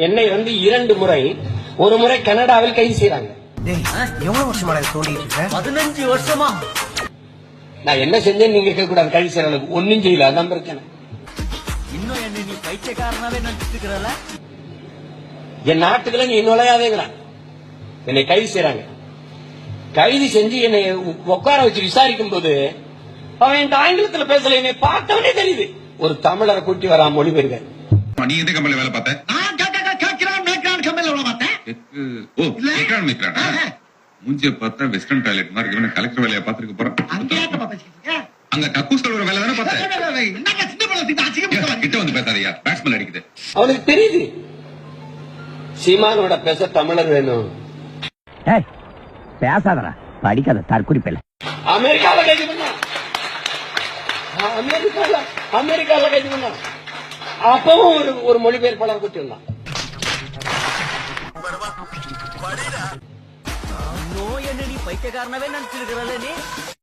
என்னை 2 முறை, ஒரு முறை கனடாவில் கைது செய்யறாங்க. எவ்வளவு வருஷமா தோண்டிட்டு இருக்க? 15 வருஷமா. நான் என்ன செஞ்சேன்னு நீங்க கேட்க கூடாது. கைது செய்யற அளவுக்கு ஒன்னும் செய்யல. அதான் பிரச்சனை. இன்னும் என்ன நீ பைத்தியக்காரனாவே நினைச்சிட்டு இருக்கிறல? என் நாட்டுக்குள்ள நீ நுழையாதேங்கிறான். என்னை கைது செய்யறாங்க. கைது செஞ்சு என்னை உட்கார வச்சு விசாரிக்கும் போது அவன் என் ஆங்கிலத்தில் பேசல. என்னை பார்த்தவனே தெரியுது. ஒரு தமிழரை கூட்டி வரா மொழிபெயர்க்க. நீ எந்த கம்பெனில வேலை பார்த்த? மூஞ்சிய பார்த்தா வெஸ்டர்ன் டாய்லெட் மாதிரி இவன கலெக்டர் வேலையை பார்த்துருக்க போறான். அங்க கக்கூஸ்கள் ஒரு வேலை தானே பார்த்தேன். கிட்ட வந்து பேசாதயா, பேட்ஸ்மேன் அடிக்குது. அவனுக்கு தெரியுது சீமானோட பேச தமிழர் வேணும். பேசாதடா, படிக்காத தற்குறிப்பில்ல. அமெரிக்காவில் கைது பண்ணா. அமெரிக்காவில் கைது பண்ணா. அப்பவும் ஒரு மொழிபெயர்ப்பாளர் கூட்டி வந்தான். இன்னும் என்ன நீ பைத்தியக்காரனாவே நினைச்சிட்டு இருக்கிறல? நீ